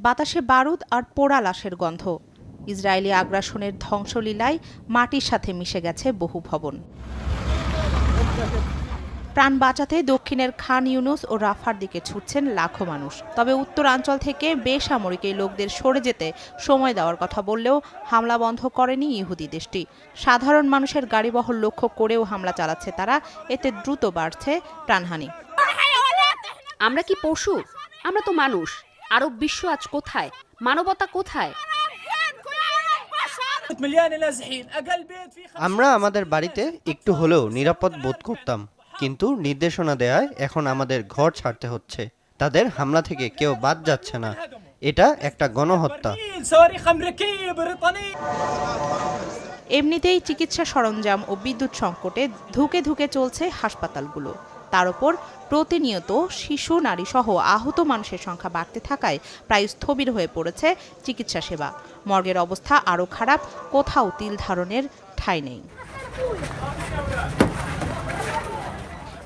বাতাসে বারুদ আর পোড়া লাশের গন্ধ। ইসরায়েলি আগ্রাসনের ধ্বংসলীলায় মাটির সাথে মিশে গেছে বহু ভবন। প্রাণ বাঁচাতে দক্ষিণের খান ইউনুস ও রাফার দিকে ছুটছেন লাখো মানুষ। তবে উত্তরাঞ্চল থেকে বেসামরিক এই লোকদের সরে যেতে সময় দেওয়ার কথা বললেও হামলা বন্ধ করেনি ইহুদি দেশটি। সাধারণ মানুষের গাড়িবহর লক্ষ্য করেও হামলা চালাচ্ছে তারা। এতে দ্রুত বাড়ছে প্রাণহানি। আমরা কি পশু? আমরা তো মানুষ। আরব বিশ্ব আজ কোথায়? মানবতা কোথায়? আমরা আমাদের বাড়িতে একটু হলেও নিরাপদ বোধ করতাম, কিন্তু নির্দেশনা দেয়ায় এখন আমাদের ঘর ছাড়তে হচ্ছে। তাদের হামলা থেকে কেউ বাদ যাচ্ছে না। এটা একটা গণহত্যা। এমনিতেই চিকিৎসা সরঞ্জাম ও বিদ্যুৎ সংকটে ধুকে ধুকে চলছে হাসপাতালগুলো। তার উপর প্রতিনিয়ত শিশু, নারী সহ আহত মানুষের সংখ্যা বাড়তে থাকায় প্রায় স্থবির হয়ে পড়েছে চিকিৎসা সেবা। মর্গের অবস্থা আরও খারাপ, কোথাও তিল ধারণের ঠাঁই নেই।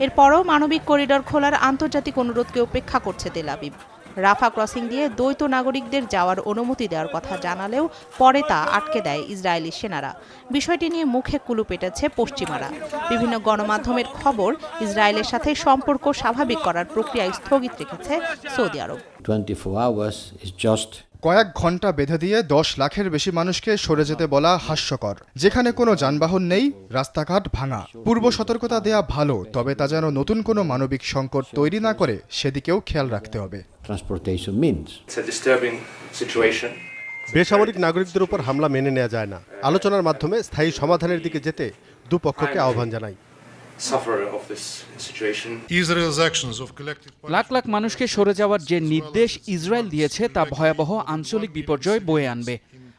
এরপরও মানবিক করিডর খোলার আন্তর্জাতিক অনুরোধকে উপেক্ষা করছে তেল আবিব। রাফা ক্রসিং দিয়ে দ্বৈত নাগরিকদের যাওয়ার অনুমতি দেওয়ার কথা জানালেও পরে তা আটকে দেয় ইসরায়েলি সেনারা। বিষয়টি নিয়ে মুখে কুলু পেটেছে পশ্চিমারা। বিভিন্ন গণমাধ্যমের খবর, ইসরায়েলের সাথে সম্পর্ক স্বাভাবিক করার প্রক্রিয়া স্থগিত রেখেছে সৌদি আরব। কয়েক ঘন্টা বেঁধে দিয়ে 10 লাখের বেশি মানুষকে সরে যেতে বলা হাস্যকর। যেখানে কোনো যানবাহন নেই, রাস্তাঘাট ভাঙা। পূর্ব সতর্কতা দেয়া ভালো, তবে তা যেন নতুন কোনো মানবিক সংকট তৈরি না করে সেদিকেও খেয়াল রাখতে হবে। বেসামরিক নাগরিকদের উপর হামলা মেনে নেওয়া যায় না। আলোচনার মাধ্যমে স্থায়ী সমাধানের দিকে যেতে দুপক্ষকে আহ্বান জানাই। লাখ লাখ মানুষকে সরে যাওয়ার যে নির্দেশ ইসরায়েল দিয়েছে তা ভয়াবহ আঞ্চলিক বিপর্যয় বয়ে আনবে।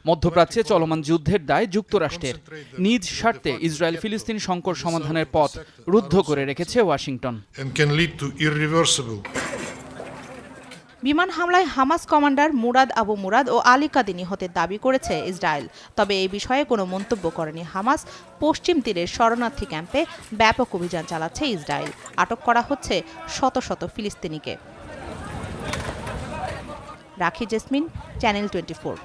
মধ্যপ্রাচ্যে চলমান যুদ্ধের দায় যুক্তরাষ্ট্রের। নিজ স্বার্থে ইসরায়েল ফিলিস্তিন সংকট সমাধানের পথ রুদ্ধ করে রেখেছে ওয়াশিংটন। বিমান হামলায় হামাস কমান্ডার মুরাদ আবু মুরাদ ও আলী কাদি নিহতের দাবি করেছে ইসরায়েল। তবে এই বিষয়ে কোনো মন্তব্য করেনি হামাস। পশ্চিম তীরের শরণার্থী ক্যাম্পে ব্যাপক অভিযান চালাচ্ছে ইসরায়েল। আটক করা হচ্ছে শত শত ফিলিস্তিনিকে। রাখি জেসমিন, চ্যানেল 24।